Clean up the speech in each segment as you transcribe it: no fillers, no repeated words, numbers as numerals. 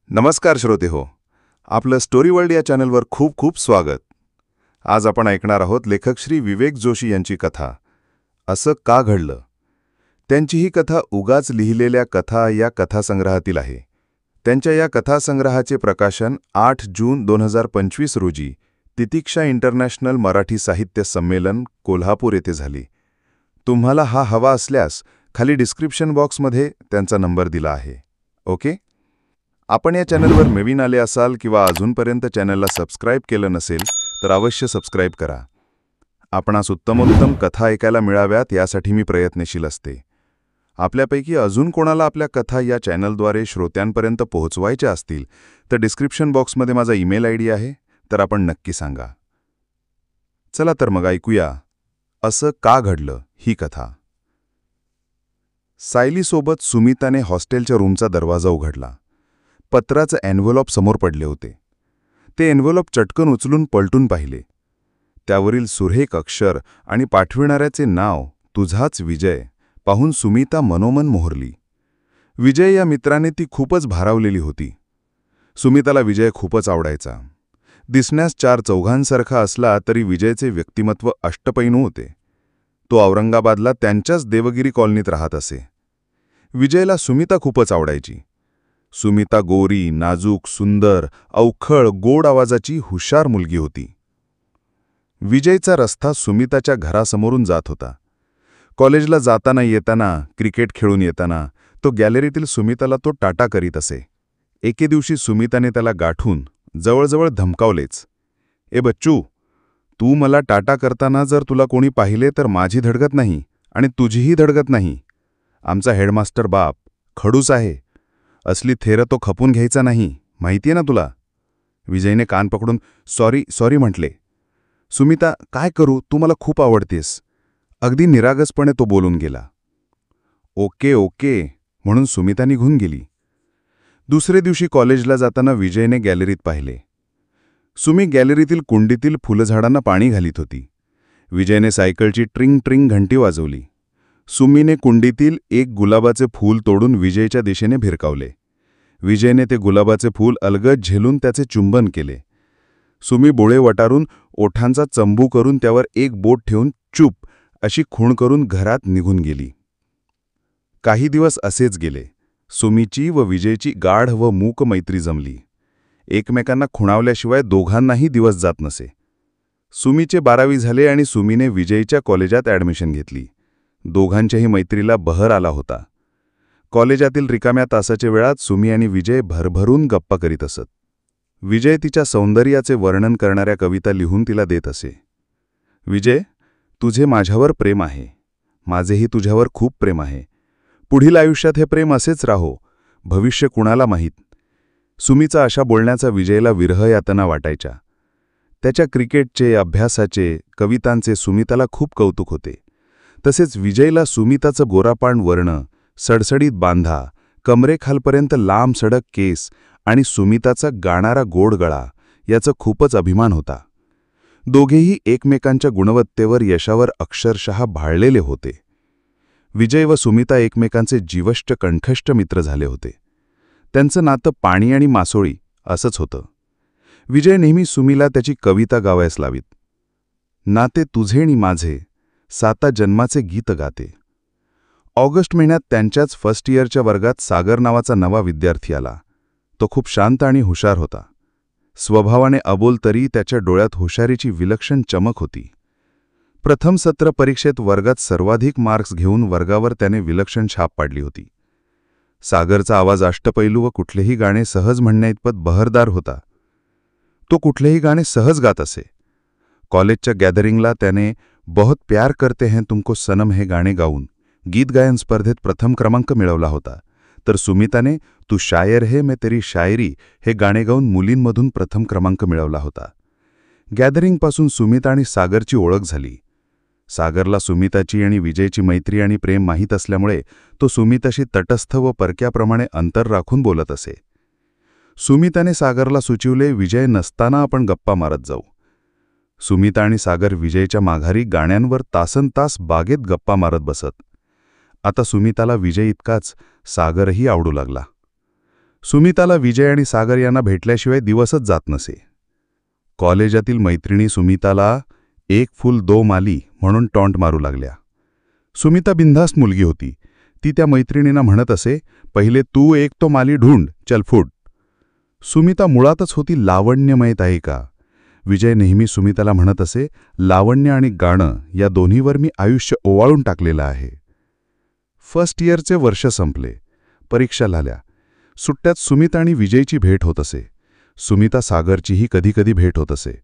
नमस्कार श्रोते हो, आपलं स्टोरी वर्ल्ड या चॅनलवर खूप खूप स्वागत. आज आपण ऐकणार आहोत लेखक श्री विवेक जोशी यांची कथा असं का घडलं. त्यांची ही कथा उगाच लिहिलेल्या कथा या कथासंग्रहातील आहे. त्यांच्या या कथासंग्रहाचे प्रकाशन 8 जून 2025 रोजी तितिक्षा इंटरनॅशनल मराठी साहित्य संमेलन कोल्हापूर येथे झाली. तुम्हाला हा हवा असल्यास खाली डिस्क्रिप्शन बॉक्समध्ये त्यांचा नंबर दिला आहे. ओके. आपण या चॅनलवर नवीन आले असाल किंवा अजूनपर्यंत चॅनलला सबस्क्राईब केलं नसेल तर अवश्य सबस्क्राईब करा. आपणास उत्तमोत्तम कथा ऐकायला मिळाव्यात यासाठी मी प्रयत्नशील असते. आपल्यापैकी अजून कोणाला आपल्या कथा या चॅनलद्वारे श्रोत्यांपर्यंत पोहोचवायच्या असतील तर डिस्क्रिप्शन बॉक्समध्ये माझा ईमेल आयडी आहे, तर आपण नक्की सांगा. चला तर मग ऐकूया असं का घडलं ही कथा. सायलीसोबत सुमिताने हॉस्टेलच्या रूमचा दरवाजा उघडला. पत्राचं एन्व्हलॉप समोर पडले होते. ते एन्व्हलॉप चटकन उचलून पलटून पाहिले. त्यावरील सुरेख अक्षर आणि पाठविणाऱ्याचे नाव तुझाच विजय पाहून सुमिता मनोमन मोहरली. विजय या मित्राने ती खूपच भारावलेली होती. सुमिताला विजय खूपच आवडायचा. दिसण्यास 4 चौघांसारखा असला तरी विजयचे व्यक्तिमत्व अष्टपैलू होते. तो औरंगाबादला त्यांच्याच देवगिरी कॉलनीत राहत असे. विजयला सुमिता खूपच आवडायची. सुमिता गोरी, नाजूक, सुंदर, अवखळ, गोड आवाजाची हुशार मुलगी होती. विजयचा रस्ता सुमिताच्या घरासमोरून जात होता. कॉलेजला जाताना येताना, क्रिकेट खेळून येताना तो गॅलरीतील सुमिताला तो टाटा करीत असे. एके दिवशी सुमिताने त्याला गाठून जवळजवळ धमकावलेच. ए बच्चू, तू मला टाटा करताना जर तुला कोणी पाहिले तर माझी धडगत नाही आणि तुझीही धडगत नाही. आमचा हेडमास्टर बाप खडूस आहे. असली थेरं तो खपून घ्यायचा नाही, माहितीये ना तुला. विजयने कान पकडून सॉरी म्हटले. सुमिता, काय करू, तू मला खूप आवडतेस. अगदी निरागसपणे तो बोलून गेला. ओके म्हणून सुमिता निघून गेली. दुसरे दिवशी कॉलेजला जाताना विजयने गॅलरीत पाहिले. सुमी गॅलरीतील कुंडीतील फुलझाडांना पाणी घालीत होती. विजयने सायकलची ट्रिंग ट्रिंग घंटी वाजवली. सुमीने कुंडीतील एक गुलाबाचे फूल तोडून विजयच्या दिशेने भिरकावले. विजयने ते गुलाबाचे फूल अलगद झेलून त्याचे चुंबन केले. सुमी बोळे वटारून ओठांचा चंबू करून त्यावर एक बोट ठेवून चूप अशी खूण करून घरात निघून गेली. काही दिवस असेच गेले. सुमीची व विजयची गाढ व मूक मैत्री जमली. एकमेकांना खुणावल्याशिवाय दोघांनाही दिवस जात नसे. सुमीचे 12वी झाले आणि सुमीने विजयच्या कॉलेजात ॲडमिशन घेतली. दोघांच्याही मैत्रीला बहर आला होता. कॉलेजातील रिकाम्या तासाच्या वेळात सुमी आणि विजय भरभरून गप्पा करीत असत. विजय तिच्या सौंदर्याचे वर्णन करणाऱ्या कविता लिहून तिला देत असे. विजय, तुझे माझ्यावर प्रेम आहे. माझेही तुझ्यावर खूप प्रेम आहे. पुढील आयुष्यात हे प्रेम असेच राहो. भविष्य कुणाला माहीत. सुमीचा अशा बोलण्याचा विजयला विरह यातना वाटायच्या. त्याच्या क्रिकेटचे, अभ्यासाचे, कवितांचे सुमिताला खूप कौतुक होते. तसेच विजयला सुमिताचं गोरापाण वर्ण, सडसडीत बांधा, कमरेखालपर्यंत लांब सडक केस आणि सुमिताचा गाणारा गोड गळा याचा खूपच अभिमान होता. दोघेही एकमेकांच्या गुणवत्तेवर, यशावर अक्षरशः भाळलेले होते. विजय व सुमिता एकमेकांचे जीवष्ट कंठष्ट मित्र झाले होते. त्यांचं नातं पाणी आणि मासोळी असंच होतं. विजय नेहमी सुमीला त्याची कविता गावायस लावीत. नाते तुझे आणि माझे, 7 जन्माचे गीत गाते. ऑगस्ट महिन्यात त्यांच्याच फर्स्ट इयरच्या वर्गात सागर नावाचा नवा विद्यार्थी आला. तो खूप शांत आणि हुशार होता. स्वभावाने अबोल तरी त्याच्या डोळ्यात हुशारीची विलक्षण चमक होती. प्रथम सत्र परीक्षेत वर्गात सर्वाधिक मार्क्स घेऊन वर्गावर त्याने विलक्षण छाप पाडली होती. सागरचा आवाज अष्टपैलू व कुठलेही गाणे सहज म्हणण्याइतपत बहरदार होता. तो कुठलेही गाणे सहज गात असे. कॉलेजच्या गॅदरिंगला त्याने बहुत प्यार करते हैं तुमको सनम हे गाणे गाऊन गीत गायन स्पर्धेत प्रथम क्रमांक मिळवला होता. तर सुमिताने तू शायर है मैं तेरी शायरी हे गाणे गाऊन मुलींमधून प्रथम क्रमांक मिळवला होता. गॅदरिंगपासून सुमिता आणि सागरची ओळख झाली. सागरला सुमिताची आणि विजयची मैत्री आणि प्रेम माहीत असल्यामुळे तो सुमिताशी तटस्थ व परक्याप्रमाणे अंतर राखून बोलत असे. सुमिताने सागरला सुचविले, विजय नसताना आपण गप्पा मारत जाऊ. सुमिता आणि सागर विजयच्या माघारी गाण्यांवर तासनतास बागेत गप्पा मारत बसत. आता सुमिताला विजय इतकाच सागरही आवडू लागला. सुमिताला विजय आणि सागर यांना भेटल्याशिवाय दिवसच जात नसे. कॉलेजातील मैत्रिणी सुमिताला एक फूल दो माली म्हणून टॉन्ट मारू लागल्या. सुमिता बिनधास्त मुलगी होती. ती त्या मैत्रिणींना म्हणत असे, पहिले तू एक तो माली ढूंढ, चल फुट. सुमिता मुळातच होती लावण्यमयत आहे का? विजय नेहमी सुमिताला म्हणत असे, लावण्य आणि गाणं या दोन्हीवर मी आयुष्य ओवाळून टाकलेलं आहे. फर्स्ट इयरचे वर्ष संपले. परीक्षा झाल्या. सुट्ट्यात सुमिता आणि विजयची भेट होत असे. सुमिता सागरचीही कधीकधी भेट होत असे.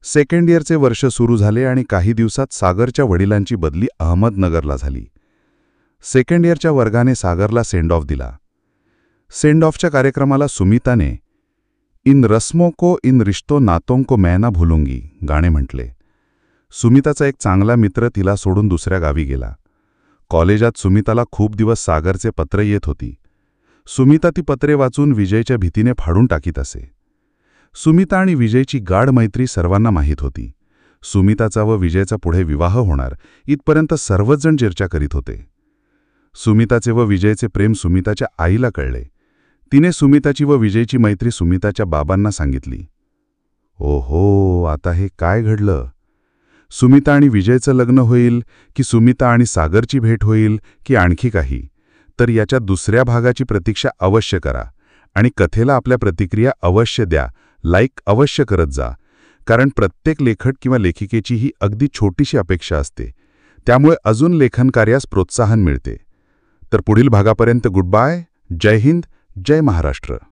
सेकंड इयरचे वर्ष सुरू झाले आणि काही दिवसात सागरच्या वडिलांची बदली अहमदनगरला झाली. सेकंड इयरच्या वर्गाने सागरला सेंड ऑफ दिला. सेंड ऑफच्या कार्यक्रमाला सुमिताने इन रस्मों को इन रिश्तो नातों को मैं ना भूलूंगी गाणे म्हटले. सुमिताचा एक चांगला मित्र तिला सोडून दुसऱ्या गावी गेला. कॉलेजात सुमिताला खूप दिवस सागरचे पत्र येत होती. सुमिता ती पत्रे वाचून विजयच्या भीतीने फाडून टाकीत असे. सुमिता आणि विजयची गाढ मैत्री सर्वांना माहीत होती. सुमिताचा व विजयचा पुढे विवाह होणार इथपर्यंत सर्वच जण चर्चा करीत होते. सुमिताचे व विजयचे प्रेम सुमिताच्या आईला कळले. तिने सुमिताची व विजयची मैत्री सुमिताच्या बाबांना सांगितली. ओहो, आता हे काय घडलं? सुमिता आणि विजयचं लग्न होईल की सुमिता आणि सागरची भेट होईल की आणखी काही? तर याच्या दुसऱ्या भागाची प्रतीक्षा अवश्य करा आणि कथेला आपल्या प्रतिक्रिया अवश्य द्या. लाईक अवश्य करत जा, कारण प्रत्येक लेखक किंवा लेखिकेची ही अगदी छोटीशी अपेक्षा असते. त्यामुळे अजून लेखन कार्यास प्रोत्साहन मिळते. तर पुढील भागापर्यंत गुड बाय. जय हिंद, जय महाराष्ट्र.